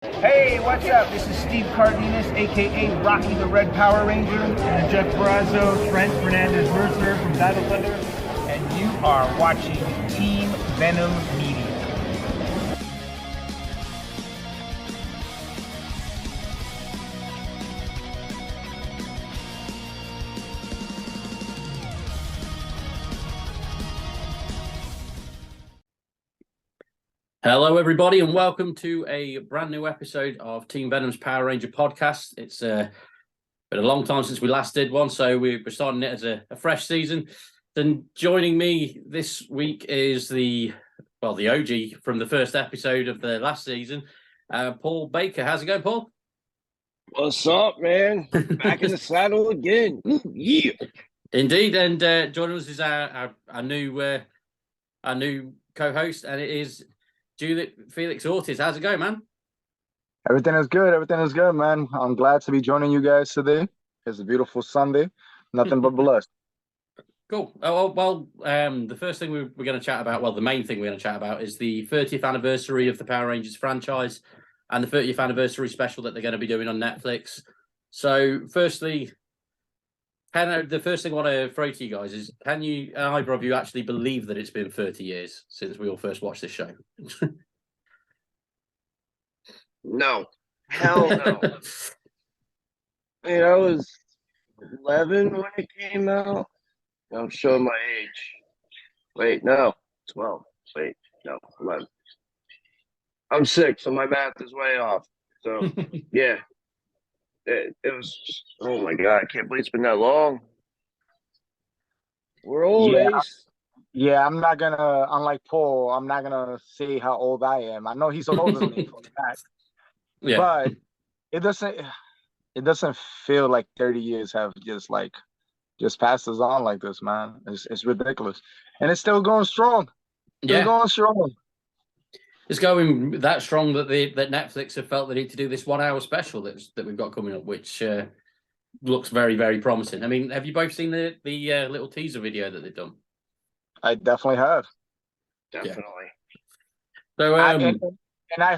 Hey, what's up? This is Steve Cardenas, aka Rocky the Red Power Ranger, And Jeff Barrazzo, Trent Fernandez Mercer from Battle Thunder. and you are watching Team Venom Media. Hello, everybody, and welcome to a brand new episode of Team Venom's Power Ranger podcast. It's been a long time since we last did one, so we're starting it as a fresh season. Then joining me this week is the OG from the first episode of the last season, Paul Baker. How's it going, Paul? What's up, man? Back in the saddle again. Yeah. Indeed, and joining us is our new co-host, and it is Juliet Felix Ortiz. How's it going, man? Everything is good. Everything is good, man. I'm glad to be joining you guys today. It's a beautiful Sunday. Nothing but blessed. Cool. The first thing we're going to chat about, the main thing we're going to chat about is the 30th anniversary of the Power Rangers franchise and the 30th anniversary special that they're going to be doing on Netflix. So, firstly, the first thing I want to throw to you guys is, can you, either of you, actually believe that it's been 30 years since we all first watched this show? No. Hell no. I was 11 when it came out. I'm showing my age. Wait, no. 12. Wait, no. 11. I'm 6, so my math is way off. So, yeah. It was, oh my God, I can't believe it's been that long. We're old, Yeah. Ace. Yeah, I'm not gonna, unlike Paul, I'm not gonna say how old I am. I know he's older than me for a fact, Yeah. but it doesn't feel like 30 years have just passed us on like this, man. It's ridiculous. And it's still going strong. Still going strong. It's going that strong that that Netflix have felt the need to do this 1 hour special that we've got coming up, which looks very, very promising. I mean, have you both seen the little teaser video that they've done? I definitely have. Definitely. So And I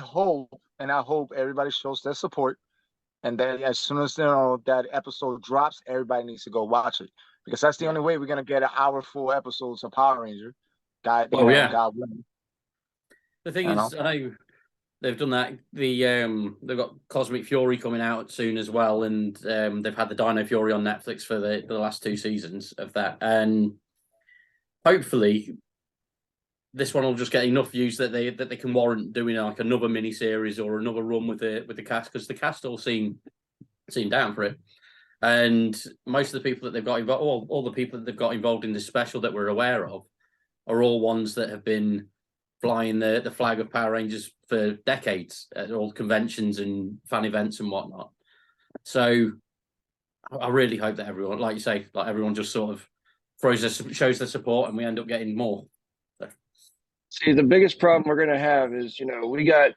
hope everybody shows their support. And then as soon as that episode drops, everybody needs to go watch it. Because that's the only way we're gonna get an hour full episodes of Power Ranger. God willing. The thing is, I know they've done that. They've got Cosmic Fury coming out soon as well, and they've had the Dino Fury on Netflix for the last 2 seasons of that. And hopefully, this one will just get enough views that they can warrant doing like another mini series or another run with the cast, because the cast all seem down for it. And most of the people that they've got involved, all the people that they've got involved in this special that we're aware of, are all ones that have been flying the flag of Power Rangers for decades at all conventions and fan events and whatnot. So I really hope that everyone, like you say, like everyone just sort of shows their support, and we end up getting more. So. See, the biggest problem we're gonna have is, we got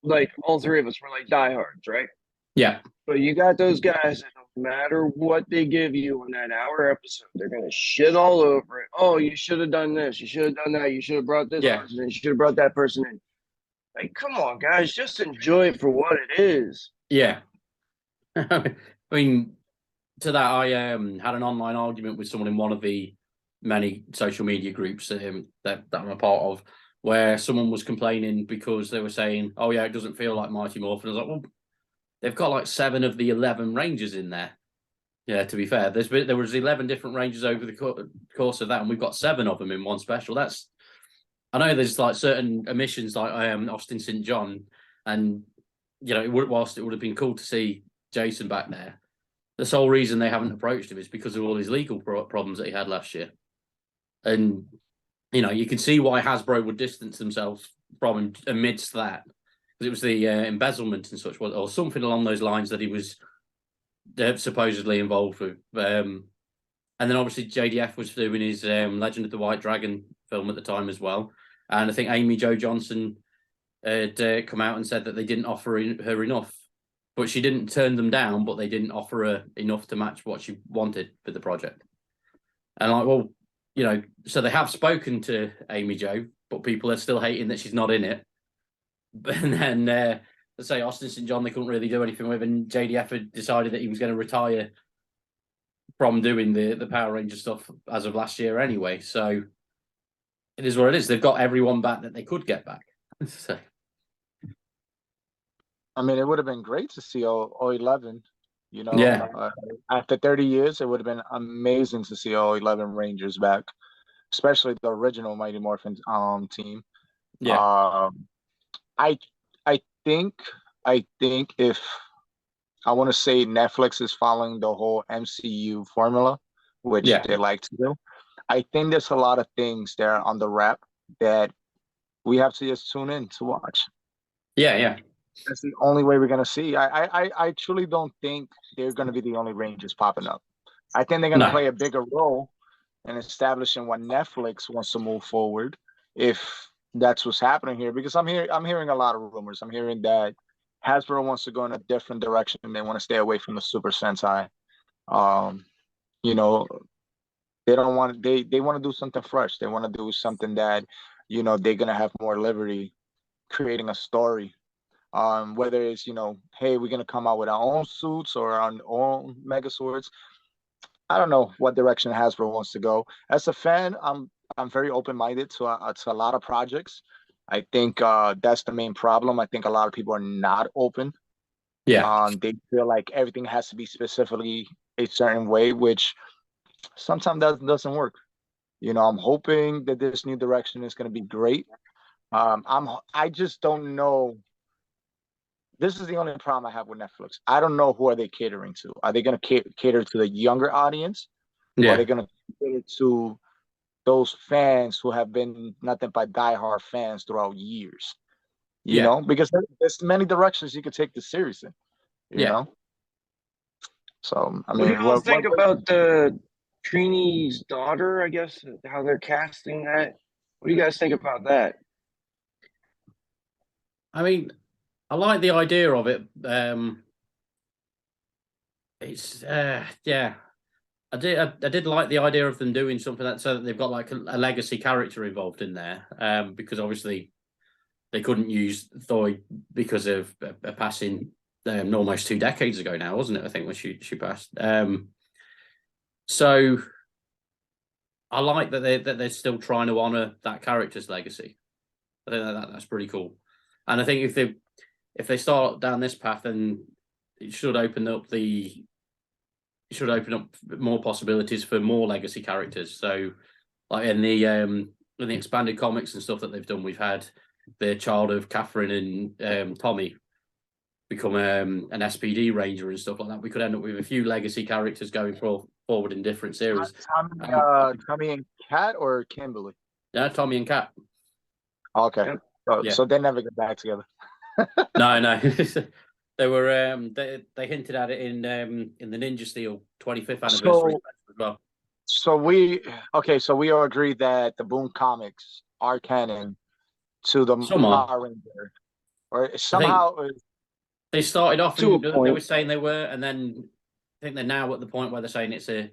like all 3 of us were like diehards, right? Yeah. But you got those guys that no matter what they give you on that hour episode, they're gonna shit all over it. Oh, you should have done this. You should have done that. You should have brought this person in. You should have brought that person in. Like, come on, guys, just enjoy it for what it is. Yeah. I mean, to that, I had an online argument with someone in one of the many social media groups that I'm a part of, where someone was complaining because they were saying, "Oh yeah, it doesn't feel like Mighty Morphin." I was like, "Well, they've got like 7 of the 11 Rangers in there." Yeah, to be fair, there was 11 different Rangers over the course of that, and we've got 7 of them in one special. I know there's like certain omissions, like Austin St. John, and whilst it would have been cool to see Jason back there, the sole reason they haven't approached him is because of all his legal problems that he had last year. And you can see why Hasbro would distance themselves from him amidst that, because it was the embezzlement and such, or something along those lines that he was supposedly involved with. And then obviously JDF was doing his Legend of the White Dragon film at the time as well. And I think Amy Jo Johnson had come out and said that they didn't offer her enough, but she didn't turn them down, but they didn't offer her enough to match what she wanted for the project. And so they have spoken to Amy Jo, but people are still hating that she's not in it. And then let's say Austin St. John, they couldn't really do anything with, and JDF had decided that he was going to retire from doing the Power Ranger stuff as of last year anyway. So it is what it is. They've got everyone back that they could get back. So. I mean, it would have been great to see 011. You know, Yeah. After 30 years, it would have been amazing to see 011 Rangers back, especially the original Mighty Morphin team. Yeah. I think if I want to say Netflix is following the whole MCU formula, which they like to do, I think there's a lot of things there on the wrap that we have to just tune in to watch. Yeah. That's the only way we're gonna see. I truly don't think they're gonna be the only Rangers popping up. I think they're gonna play a bigger role in establishing what Netflix wants to move forward, if that's what's happening here. Because I'm hearing a lot of rumors. I'm hearing that Hasbro wants to go in a different direction. They want to stay away from the Super Sentai. You know, they don't want they want to do something fresh. They want to do something that, you know, they're gonna have more liberty creating a story. Whether it's, you know, hey, we're gonna come out with our own suits or our own Megazords. I don't know what direction Hasbro wants to go. As a fan, I'm very open-minded to a lot of projects. I think that's the main problem. I think a lot of people are not open. Yeah. They feel like everything has to be specifically a certain way, which sometimes doesn't work. You know, I'm hoping that this new direction is going to be great. I just don't know. This is the only problem I have with Netflix. I don't know who are they catering to. Are they going to cater to the younger audience? Or are they going to cater to those fans who have been nothing but diehard fans throughout years? You know, because there's many directions you could take this series in. You know, so I mean, what do you think about the Trini's daughter? I guess how they're casting that. What do you guys think about that? I mean, I like the idea of it. It's yeah. I did like the idea of them doing something that so that they've got like a legacy character involved in there. Because obviously they couldn't use Thoy because of a passing almost 2 decades ago now, wasn't it? I think when she passed. So I like that they're still trying to honor that character's legacy. I think that's pretty cool. And I think if they start down this path, then it should open up more possibilities for more legacy characters. So, like in the expanded comics and stuff that they've done, we've had the child of Catherine and Tommy become an SPD ranger and stuff like that. We could end up with a few legacy characters going forward in different series. Tommy and Kat or Kimberly? Yeah, Tommy and Kat. Okay. So they never get back together. No. They were they hinted at it in the Ninja Steel 25th anniversary as well. So we all agree that the Boom comics are canon to the Power Ranger, or somehow they started off and they were saying they were, and then I think they're now at the point where they're saying it's an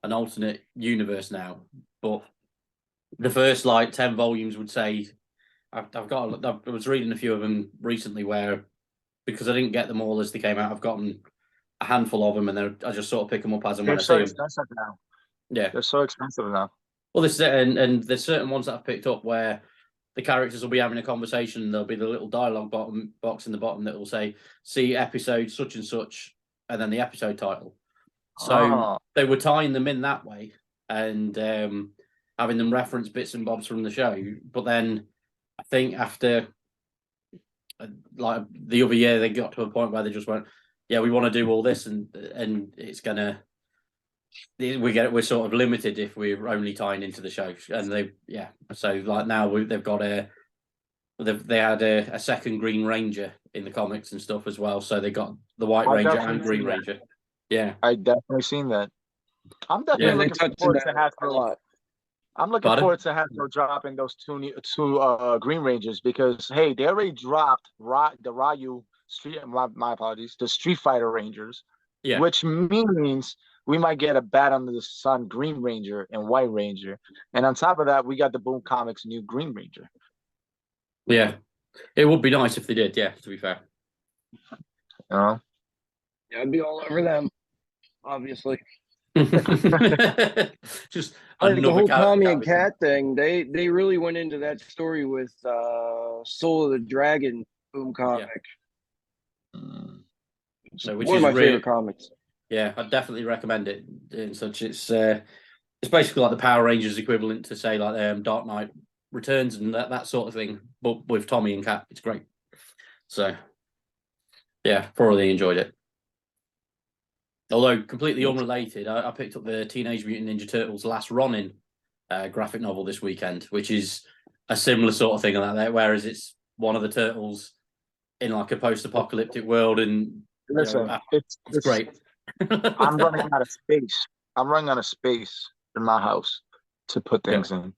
alternate universe now. But the first like 10 volumes would say I was reading a few of them recently where, because I didn't get them all as they came out, I've gotten a handful of them, and I just sort of pick them up as and when I see them. They're so expensive now. Yeah, they're so expensive now. Well, this is it, and there's certain ones that I've picked up where the characters will be having a conversation, and there'll be the little dialogue box in the bottom that will say, "See episode such and such," and then the episode title. So they were tying them in that way, and having them reference bits and bobs from the show. But then I think after like the other year, they got to a point where they just went, "Yeah, we want to do all this, and it's gonna." We're sort of limited if we're only tying into the show, and so like now they've got they had a second Green Ranger in the comics and stuff as well, so they got the White Ranger and Green Ranger. Yeah, I definitely seen that. I'm definitely looking forward to Hasbro. I'm looking forward to Hasbro dropping those two Green Rangers, because hey, they already dropped the Ryu my apologies, the Street Fighter Rangers, which means we might get a Bat Under the Sun Green Ranger and White Ranger. And on top of that, we got the Boom Comics new Green Ranger. Yeah. It would be nice if they did, to be fair. You know? Yeah, I'd be all over them, obviously. Just Like the another whole Tommy and character. Cat thing, they really went into that story with Soul of the Dragon boom comic. So, which One of is my real. favorite comics. Yeah, I'd definitely recommend it. In such, it's basically like the Power Rangers equivalent to say like Dark Knight Returns and that sort of thing, but with Tommy and Cat. It's great. So, yeah, thoroughly enjoyed it. Although completely unrelated, I picked up the Teenage Mutant Ninja Turtles Last Ronin graphic novel this weekend, which is a similar sort of thing like that. Whereas it's one of the turtles in like a post-apocalyptic world, and Listen, it's great. I'm running out of space. I'm running out of space in my house to put things in.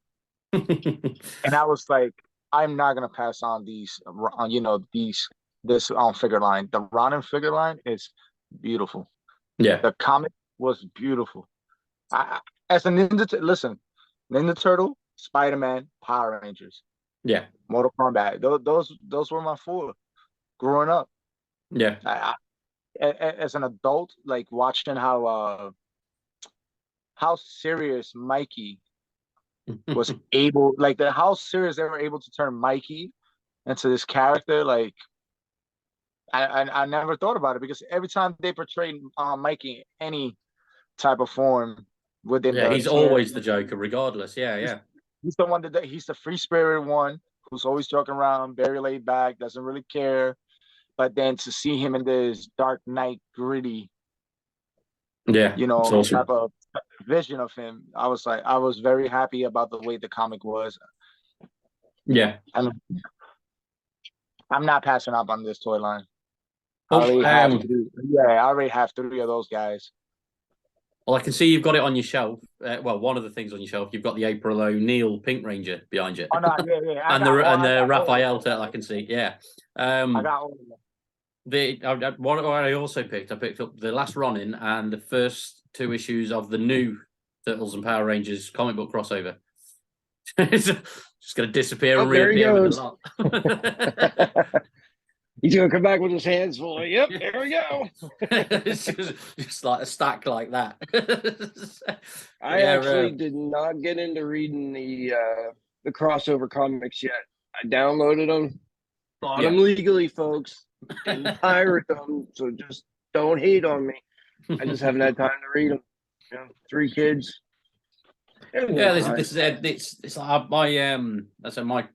And I was like, I'm not gonna pass on these, this figure line. The Ronin figure line is beautiful. Yeah, the comic was beautiful. As a listen, Ninja Turtle, Spider-Man, Power Rangers, yeah, Mortal Kombat. Those were my four growing up. yeah. As an adult, like watching how serious Mikey was able, like how serious they were able to turn Mikey into this character. Like I never thought about it because every time they portrayed Mikey in any type of form within Yeah, the he's always the Joker, regardless. Yeah, yeah. He's the one he's the free spirited one who's always joking around, very laid back, doesn't really care. But then to see him in this Dark Knight gritty, Yeah, it's awesome. type of vision of him, I was very happy about the way the comic was. Yeah. I'm not passing up on this toy line. Oh, I already have three of those guys. Well, I can see you've got it on your shelf. Well, one of the things on your shelf, you've got the April O'Neil Pink Ranger behind you. Oh no, yeah. and the Raphael turtle, I can see. Yeah. I got all of them. What I also picked up the Last Ronin and the first two issues of the new Turtles and Power Rangers comic book crossover. It's just going to disappear and reappear with a lot. He's gonna come back with his hands full. Yep, there we go. It's just like a stack like that. I actually did not get into reading the crossover comics yet. I downloaded them, bought them legally, folks, and pirate them. So just don't hate on me. I just haven't had time to read them. 3 kids. Yeah, this is it's like my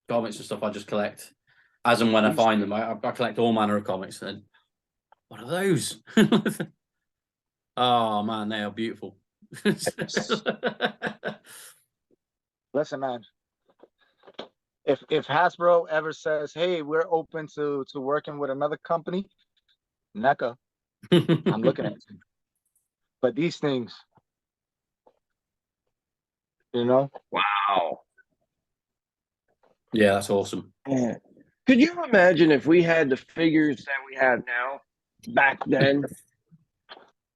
comics and stuff I just collect as and when I find them. I collect all manner of comics. And what are those? Oh man, they are beautiful. Listen, man. If Hasbro ever says, "Hey, we're open to working with another company," NECA, I'm looking at you. But these things, Wow. Yeah, that's awesome. Yeah. Could you imagine if we had the figures that we have now back then?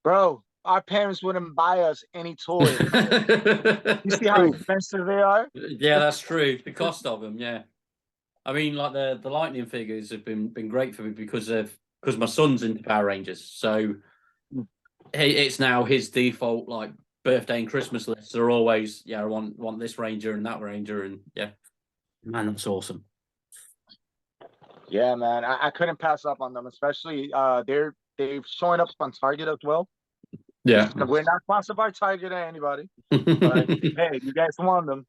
Bro, our parents wouldn't buy us any toys. You see how expensive they are? Yeah, that's true. The cost of them, yeah. I mean, like the Lightning figures have been great for me because my son's into Power Rangers, so it's now his default like birthday and Christmas lists are always I want this Ranger and that Ranger, and yeah, man, that's awesome. Yeah, man, I couldn't pass up on them, especially they're showing up on Target as well. Yeah, we're not sponsored by Target or anybody. But hey, you guys want them?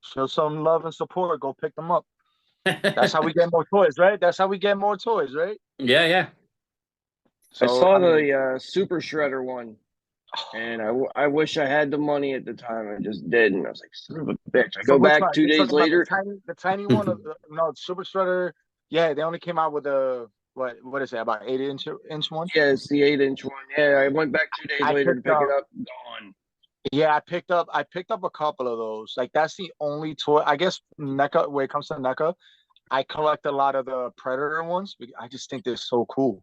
Show some love and support. Go pick them up. That's how we get more toys, right? Yeah, yeah. So, I saw the Super Shredder one, and I wish I had the money at the time. I just didn't. I was like, son of a bitch. I go back 2 days later. The tiny one, no, Super Shredder. Yeah, they only came out with a what is that? About 8-inch one? Yeah, it's the 8-inch one. Yeah, I went back 2 days later to pick it up. Gone. Yeah, I picked up a couple of those. Like that's the only toy. I guess NECA. When it comes to NECA, I collect a lot of the Predator ones. I just think they're so cool,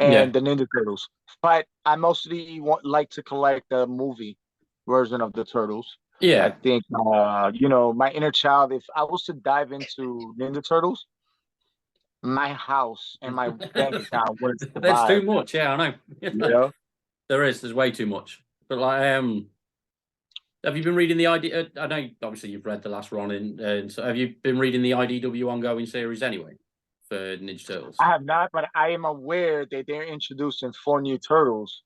and the Ninja Turtles. But I mostly like to collect the movie version of the Turtles. Yeah, I think my inner child. If I was to dive into Ninja Turtles, my house and my bank account was to There's buy. too much. Yeah, I know. Yeah. There's way too much. But like, have you been reading the ID? I know obviously you've read the last Ronin, and so have you been reading the IDW ongoing series anyway for Ninja Turtles? I have not, but I am aware that they're introducing 4 new turtles.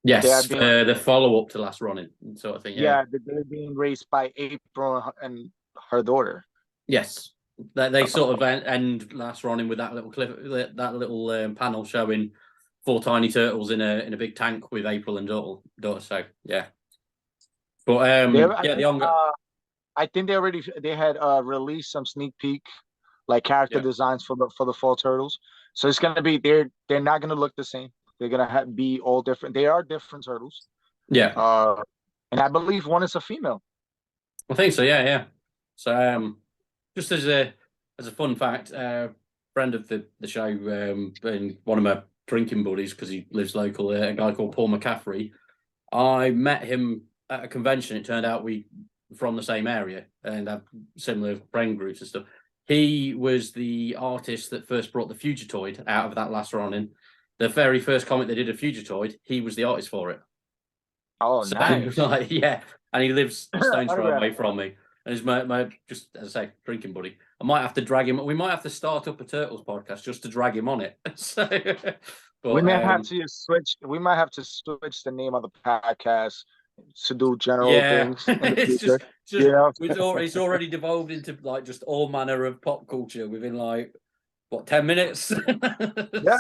Yes, They are the follow up to last Ronin sort of thing. Yeah. they're being raised by April and her daughter. Yes, they sort of end last Ronin with that little clip, that little panel showing 4 tiny turtles in a big tank with April and daughter. So yeah. But I think they had released some sneak peek like character designs for the 4 turtles. So it's gonna be they're not gonna look the same. They're gonna be all different. They are different turtles. Yeah. And I believe one is a female. I think so. Yeah. So just as a fun fact, friend of the show, and one of my drinking buddies because he lives local, a guy called Paul McCaffrey. I met him at a convention. It turned out we from the same area and have similar friend groups and stuff. He was the artist that first brought the Fugitoid out of that last Ronin. The very first comic they did of Fugitoid, he was the artist for it. Oh, so, nice. Like, yeah, and he lives a stone's throw away from me. And he's my just as I say, drinking buddy. I might have to drag him. We might have to start up a Turtles podcast just to drag him on it. So, but, we may have to switch. We might have to switch the name of the podcast to do general things. It's just it's already devolved into like just all manner of pop culture within like 10 minutes. Yeah,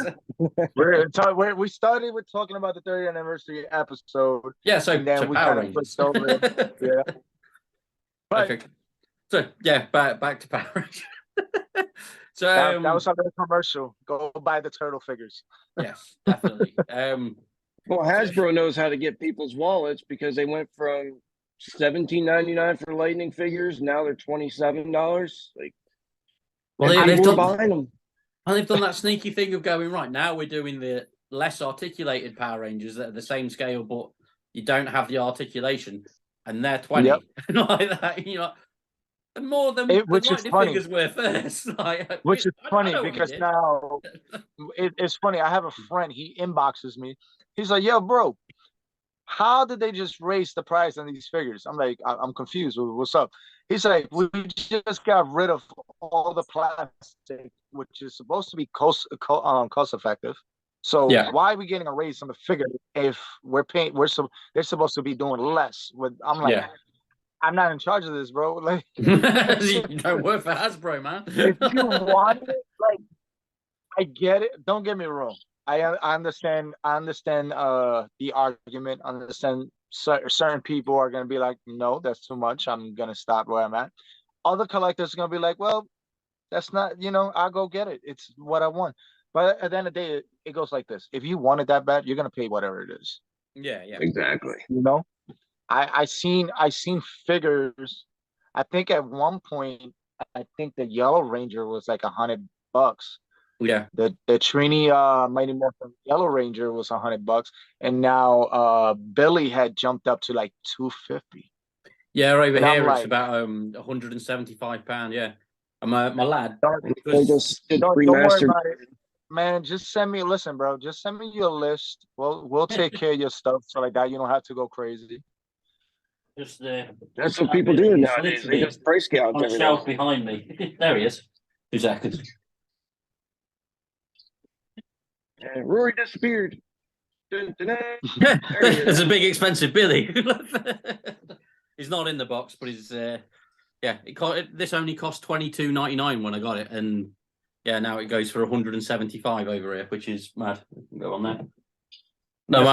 we started with talking about the 30th anniversary episode. Yeah, so and then so we Power kind of pushed over it. Yeah. But, perfect. So yeah, back to Power Rangers. So that was a little commercial. Go buy the turtle figures. Yes, definitely. Well, Hasbro knows how to get people's wallets because they went from $17.99 for Lightning figures. Now they're $27. Like, well, they've done buying them. And they've done that sneaky thing of going right now. We're doing the less articulated Power Rangers that are the same scale, but you don't have the articulation, and they're 20 like that. You know, and more than which is funny. Figures were first. Like, which is funny because now it's funny. I have a friend. He inboxes me. He's like, "Yo, bro, how did they just raise the price on these figures?" I'm like, "I'm confused. What's up?" He's like, "We just got rid of all the plastic, which is supposed to be cost effective. So why are we getting a raise on the figure if we're paying? They're supposed to be doing less." I'm like, I'm not in charge of this, bro. Like, you don't work for Hasbro, man. If you want it, like, I get it. Don't get me wrong. I understand. I understand the argument. I understand certain people are gonna be like, no, that's too much. I'm gonna stop where I'm at. Other collectors are gonna be like, well, that's not. I'll go get it. It's what I want. But at the end of the day, it goes like this: if you want it that bad, you're gonna pay whatever it is. Yeah, exactly. I seen figures. I think at one point, I think the Yellow Ranger was like $100. Yeah. The Trini Mighty Morphin Yellow Ranger was $100, and now Billy had jumped up to like $250. Yeah, over and here it's about £175. Yeah, and my lad. Don't worry about it, man. Just send me. Listen, bro. Just send me your list. We'll take care of your stuff so like that you don't have to go crazy. Just that's what people do nowadays. They just price gouge on the shelf behind me. There he is. 2 seconds. Rory disappeared. There's a big expensive Billy. He's not in the box, but he's this only cost $22.99 when I got it, and now it goes for $175 over here, which is mad. Go on there. No,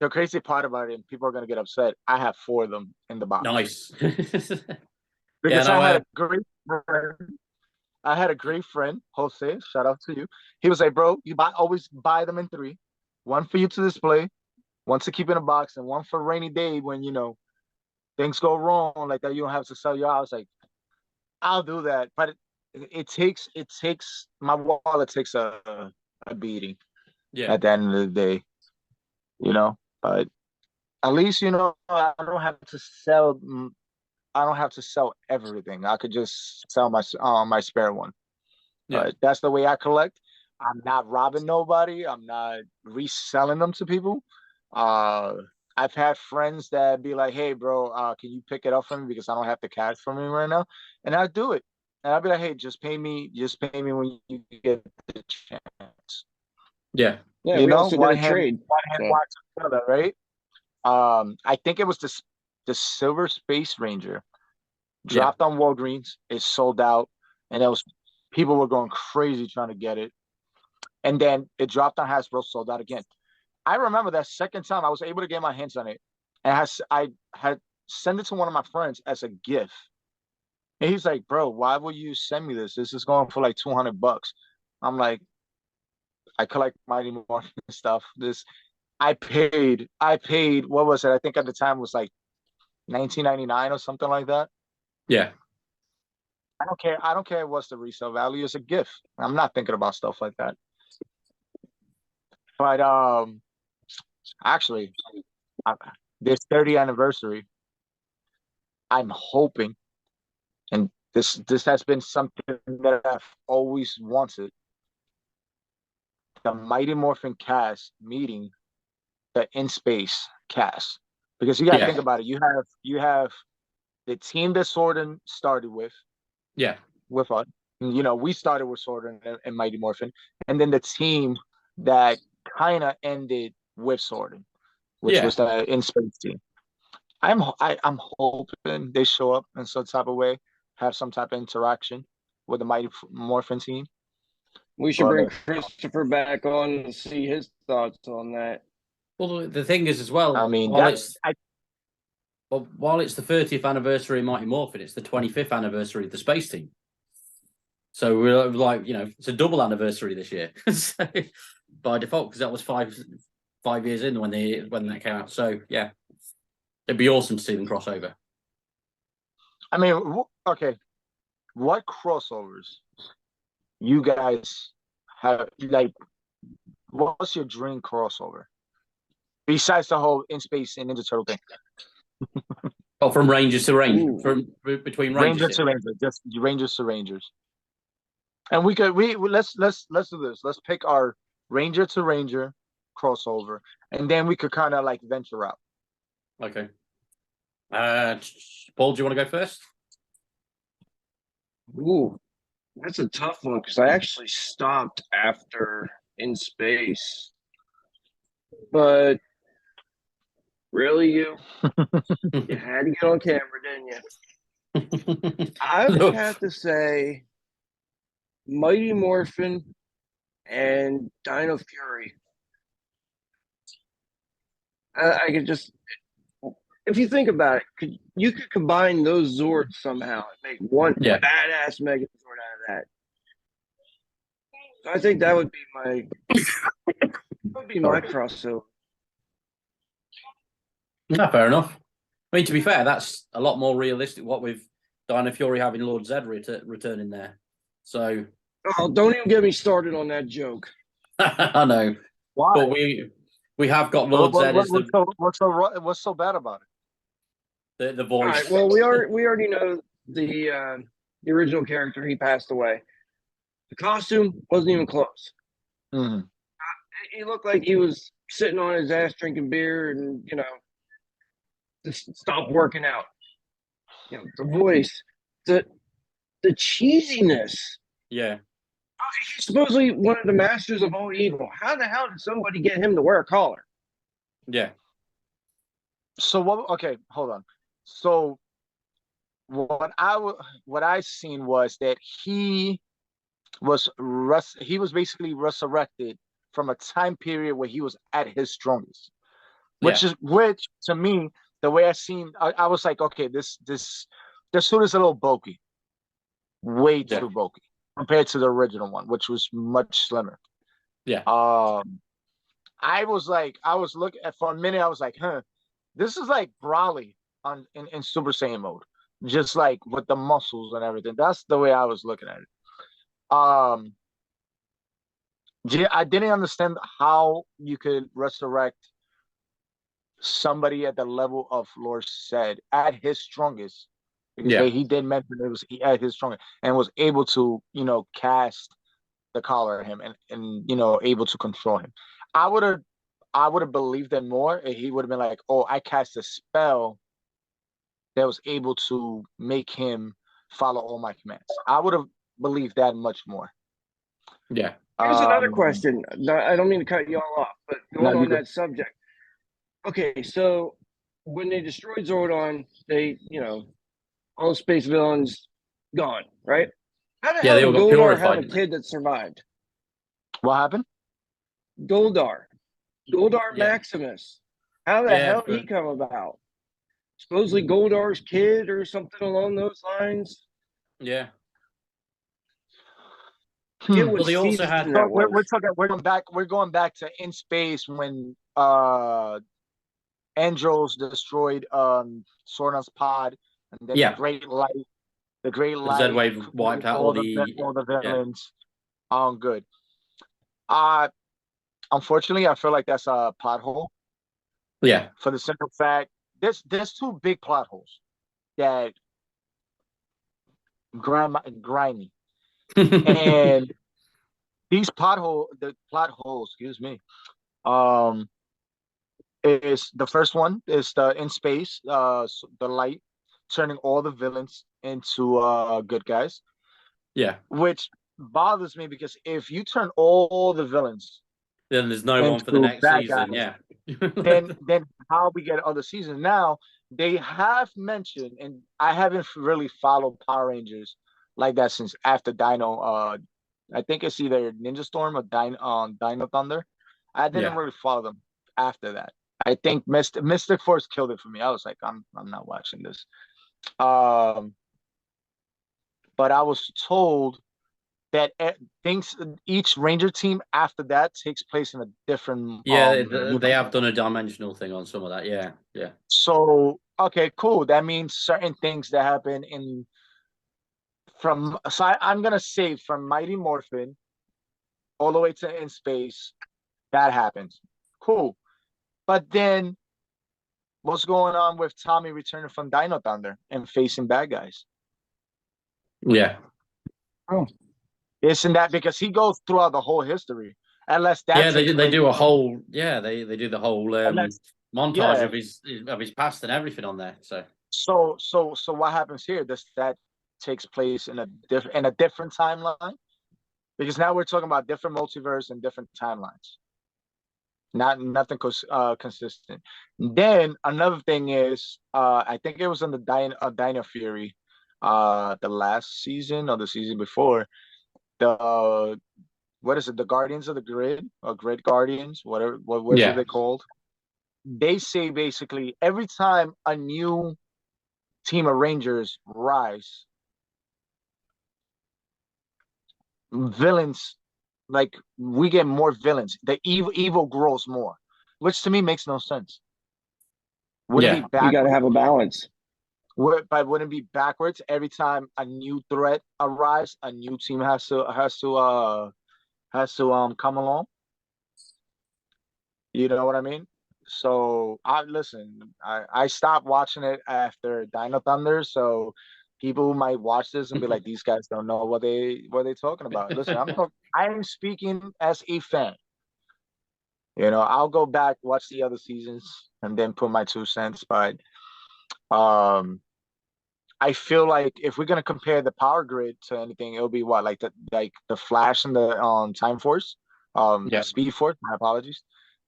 the crazy part about it, and people are gonna get upset. I have 4 of them in the box. Nice. Because I had a great friend, Jose. Shout out to you. He was like, "Bro, always buy them in 3. 1 for you to display, 1 to keep in a box, and 1 for rainy day when things go wrong like that. You don't have to sell your house." Like, I'll do that, but it takes my wallet takes a beating. Yeah. At the end of the day, but at least I don't have to sell. I don't have to sell everything. I could just sell my spare one. Yeah. But that's the way I collect. I'm not robbing nobody. I'm not reselling them to people. I've had friends that be like, "Hey, bro, can you pick it up for me because I don't have the cash for me right now?" And I do it. And I'll be like, "Hey, just pay me when you get the chance." Yeah. Yeah, You we know, also did a trade. one hand So. watches the other, right? I think it was the Silver Space Ranger dropped on Walgreens. It sold out, and it was people were going crazy trying to get it. And then it dropped on Hasbro, sold out again. I remember that second time I was able to get my hands on it, and I had sent it to one of my friends as a gift. And he's like, "Bro, why would you send me this? This is going for like $200." I'm like, I collect Mighty Morphin stuff. I paid what was it? I think at the time it was like 19.99 or something like that. Yeah. I don't care what's the resale value. It's a gift. I'm not thinking about stuff like that. But actually, this 30th anniversary, I'm hoping, and this has been something that I've always wanted, the Mighty Morphin cast meeting the In Space cast. Because you gotta think Yeah. about it. You have the team that Sordon started Yeah. with us. You know, we started with Sordon and Mighty Morphin, and then the team that kind of ended with Sordon, which Yeah. was the In Space team. I'm hoping they show up in some type of way, have some type of interaction with the Mighty Morphin team. We should bring But Christopher back on to see his thoughts on that. Well, the thing is as well, I mean, while it's the 30th anniversary of Mighty Morphin, it's the 25th anniversary of the space team. So we're like, it's a double anniversary this year. So, by default, because that was five years in when that came out. So yeah, it'd be awesome to see them cross over. I mean, okay, what crossovers you guys have? Like, what's your dream crossover besides the whole In Space and Ninja Turtle thing? Oh, from Rangers to Rangers, Ooh. from between Rangers Rangers. to Rangers, just Rangers to Rangers. And let's do this. Let's pick our Ranger to Ranger crossover, and then we could kind of like venture out. Okay. Paul, do you want to go first? Ooh, that's a tough one because I actually stopped after In Space. But really, you had to get on camera, didn't you? I would have to say Mighty Morphin and Dino Fury. I could just, if you think about it, you could combine those Zords somehow and make one badass Megazord out of that. So I think that would be my crossover. No, fair enough. I mean, to be fair, that's a lot more realistic. What with Dino Fury having Lord Zed returning there, so don't even get me started on that joke. I know. Why? But we have got Lord Zed as what's so bad about it? The voice. All right, well, we already know the original character. He passed away. The costume wasn't even close. Mm-hmm. He looked like he was sitting on his ass drinking beer and just stop working out. The voice, the cheesiness. Yeah. He's supposedly one of the masters of all evil. How the hell did somebody get him to wear a collar? Yeah. So what? Okay, hold on. So what I seen was that he was basically resurrected from a time period where he was at his strongest, which to me, the way I was like, okay, this suit is a little bulky, way too bulky compared to the original one, which was much slimmer. Yeah. I was looking at for a minute. I was like, this is like Brawly in Super Saiyan mode, just like with the muscles and everything. That's the way I was looking at it. I didn't understand how you could resurrect somebody at the level of Lord Zed at his strongest, because he did mention it was at his strongest and was able to cast the collar at him and able to control him. I would have believed it more if he would have been like, oh, I cast a spell that was able to make him follow all my commands. I would have believed that much more. Yeah. Here's another question. No, I don't mean to cut you all off, but going on that subject. Okay, so when they destroyed Zordon, they, all space villains gone, right? How the hell they did all got Goldar purified, have a didn't kid that survived? What happened? Goldar Maximus. How the hell did he come about? Supposedly Goldar's kid or something along those lines. Yeah. Well, they also had. We're going back to in space when Andros destroyed Sordon's pod, and then the great light, Z-Wave wiped out all the villains. Good. Unfortunately, I feel like that's a plot hole. Yeah. For the simple fact, there's two big plot holes that grimy. And these the plot holes, excuse me, is the first one is the in space, the light turning all the villains into good guys. Yeah. Which bothers me because if you turn all the villains, then there's no one for the next season. Guys, then how we get other seasons? Now they have mentioned, and I haven't really followed Power Rangers like that since after Dino. I think it's either Ninja Storm or Dino Thunder. I didn't really follow them after that. I think Mystic Force killed it for me. I was like, I'm not watching this. But I was told that each Ranger team after that takes place in a different. They have done a dimensional thing on some of that. Yeah. So okay, cool. That means certain things that happen I'm gonna say from Mighty Morphin all the way to In Space, that happens. Cool. But then what's going on with Tommy returning from Dino Thunder and facing bad guys? Yeah. Oh. Isn't that because he goes throughout the whole history? Unless that they do a whole they do the whole montage of his past and everything on there. So what happens here? Does that takes place in a different timeline? Because now we're talking about different multiverse and different timelines. Nothing consistent. Then another thing is, I think it was in the Dino Fury, the last season or the season before, what is it? The Guardians of the Grid or Grid Guardians, whatever. What is it called? They say basically every time a new team of Rangers rise, villains, like we get more villains. The evil grows more, which to me makes no sense. Wouldn't it be backwards? You got to have a balance. But wouldn't it be backwards? Every time a new threat arrives, a new team has to come along. You know what I mean? So I stopped watching it after Dino Thunder. So people who might watch this and be like, these guys don't know what they're talking about. Listen, I'm speaking as a fan. I'll go back, watch the other seasons, and then put my 2 cents. But I feel like if we're gonna compare the Power Grid to anything, it'll be what, like the Flash and the Time Force, Speed Force. My apologies.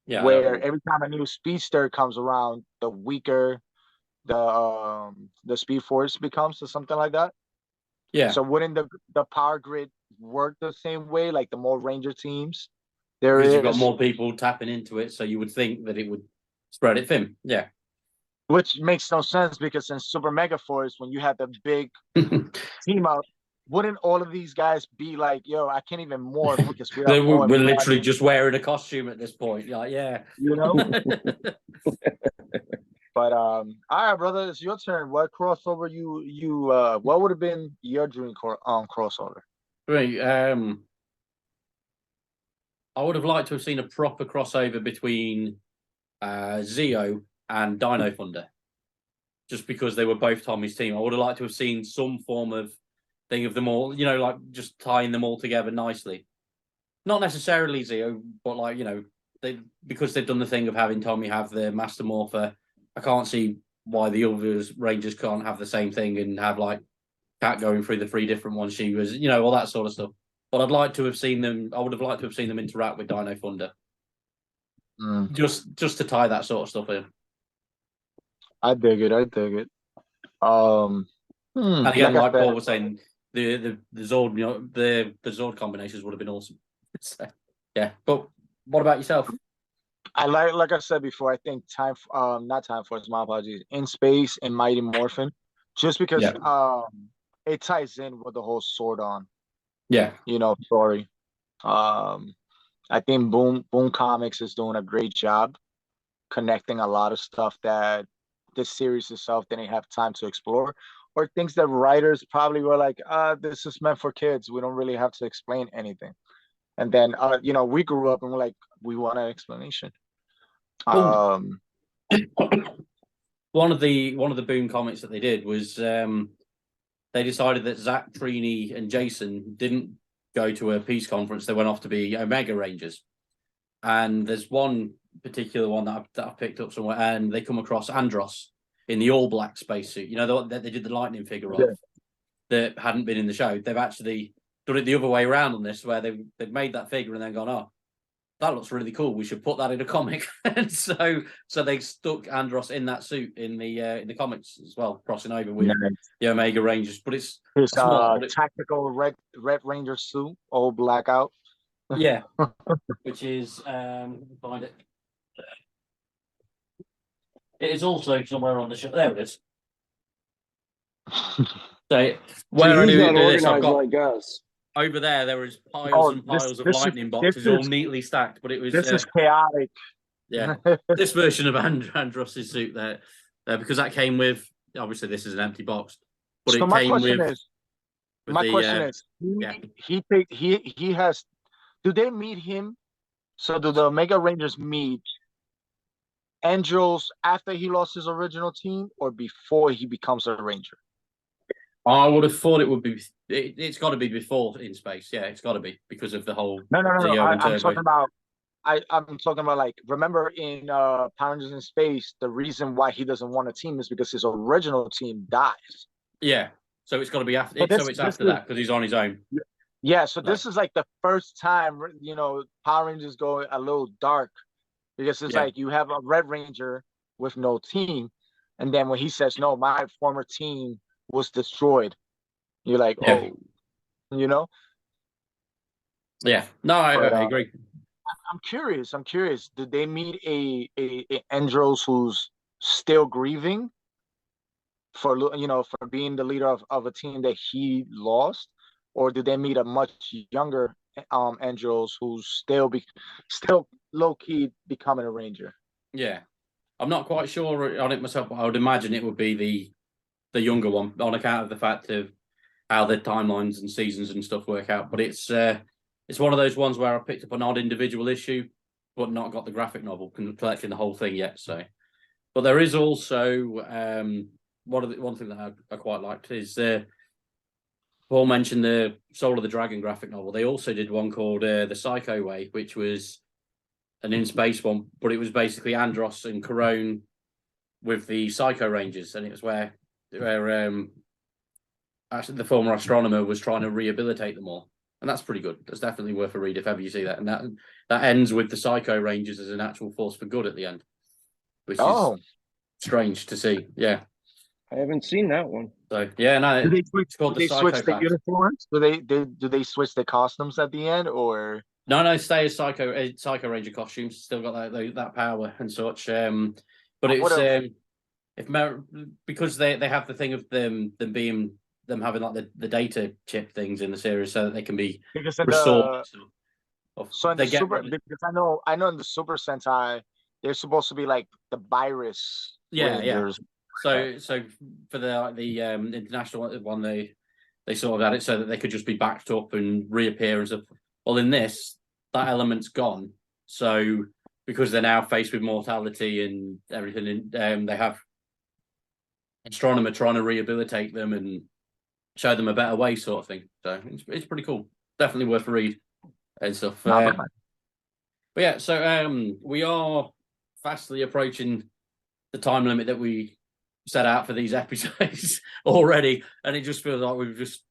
Yeah. Where every time a new speedster comes around, the weaker the Speed Force becomes, or something like that. Yeah. So wouldn't the Power Grid work the same way? Like the more Ranger teams, because you've got more people tapping into it, so you would think that it would spread it thin. Yeah. Which makes no sense because in Super Mega Force, when you had the big team up, wouldn't all of these guys be like, yo, I can't even morph because we're literally just wearing a costume at this point. Like, yeah. But all right, brother, it's your turn. What crossover what would have been your dream crossover? Right. I would have liked to have seen a proper crossover between Zeo and Dino Thunder, just because they were both Tommy's team. I would have liked to have seen some form of thing of them all, like just tying them all together nicely. not necessarily Zeo, but like, you know, because they've done the thing of having Tommy have the Master Morpher, I can't see why the others Rangers can't have the same thing and have like Cat going through the 3 different ones she was, you know, all that sort of stuff. But I'd like to have seen them. I would have liked to have seen them interact with Dino Thunder, just to tie that sort of stuff in. I dig it. I dig it. And again, like I said, Paul was saying, the Zord, you know, the Zord combinations would have been awesome. So, yeah, but what about yourself? I like I said before, I think not Time Force, my apologies, In Space and Mighty Morphin, just because Yeah. it ties in with the whole sword on, Yeah. you know, story. I think Boom Comics is doing a great job connecting a lot of stuff that this series itself didn't have time to explore, or things that writers probably were like, this is meant for kids. We don't really have to explain anything. And then you know, we grew up and we're like, we want an explanation. Well, Um one of the Boom comics that they did was they decided that Zach, Trini, and Jason didn't go to a peace conference. They went off to be Omega Rangers. And there's one particular one that I've picked up somewhere, and they come across Andros in the all black spacesuit. You know, the one that they did the lightning figure of that hadn't been in the show. They've actually done it the other way around on this, where they've made that figure and then gone, oh, that looks really cool. We should put that in a comic. And so they stuck Andros in that suit in the comics as well, crossing over with the Omega Rangers. But it's his small, tactical red Ranger suit, all blackout. yeah, which is find it. It is also somewhere on the show. There it is. So where I he's do not this, I've organized got like us. over there. There is piles and piles of lightning boxes, all neatly stacked. But it was this is chaotic. yeah. This version of Andros's suit there, because that came with. Obviously, this is an empty box, but So it my came question with. is, he has. Do they meet him? So do the Omega Rangers meet Angels after he lost his original team or before he becomes a Ranger? I would have thought it would be. It's got to be before In Space. Yeah, it's got to be because of the whole. No. Zeo and I'm Turbo. talking about. I'm talking about, like, remember in Power Rangers in Space, the reason why he doesn't want a team is because his original team dies. Yeah, so it's got to be after. So So it's after that because he's on his own. Yeah, so this is like the first time, you know, Power Rangers go a little dark, because it's like you have a Red Ranger with no team, and then when he says, no, my former team was destroyed, you're like, oh, you know? Yeah, no, I agree. I'm curious. Did they meet a Andros who's still grieving for, you know, for being the leader of a team that he lost, or did they meet a much younger Andros who's still low key becoming a Ranger? Yeah, I'm not quite sure on it myself, but I would imagine it would be the younger one on account of the fact of how the timelines and seasons and stuff work out. But it's one of those ones where I picked up an odd individual issue, but not got the graphic novel collecting the whole thing yet. So, but there is also one thing that I quite liked is Paul mentioned the Soul of the Dragon graphic novel. They also did one called The Psycho Way, which was an In Space one, but it was basically Andros and Corone with the Psycho Rangers, and it was where actually the former astronomer was trying to rehabilitate them all, and that's pretty good. That's definitely worth a read if ever you see that. And that ends with the Psycho Rangers as an actual force for good at the end, which is strange to see. Yeah, I haven't seen that one. So yeah, no, it's called the switch the uniforms? Do they switch the costumes at the end, or no? Stay as Psycho Ranger costumes. Still got that power and such. But it's because they have the thing of them having like the data chip things in the series, so that they can be restored. Because I know in the Super Sentai they're supposed to be like the virus Rangers. So for the international one, they sort of had it so that they could just be backed up and reappear and stuff. Well, in this, that element's gone. So because they're now faced with mortality and everything, they have astronomer trying to rehabilitate them and show them a better way, sort of thing. So it's pretty cool. Definitely worth a read. and stuff. Nah, But yeah, so we are fastly approaching the time limit that we set out for these episodes already, and it just feels like we've just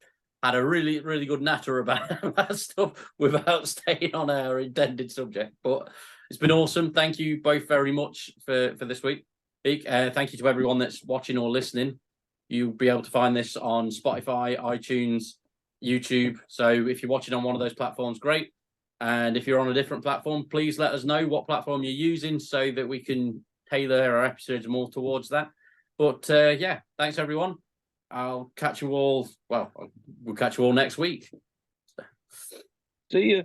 had a really, really good natter about that stuff without staying on our intended subject. But it's been awesome. Thank you both very much for this week. Thank you to everyone that's watching or listening. You'll be able to find this on Spotify, iTunes, YouTube. So if you're watching on one of those platforms, great. And if you're on a different platform, please let us know what platform you're using so that we can tailor our episodes more towards that. But yeah, thanks everyone. I'll catch you all. Well, we'll catch you all next week. See you.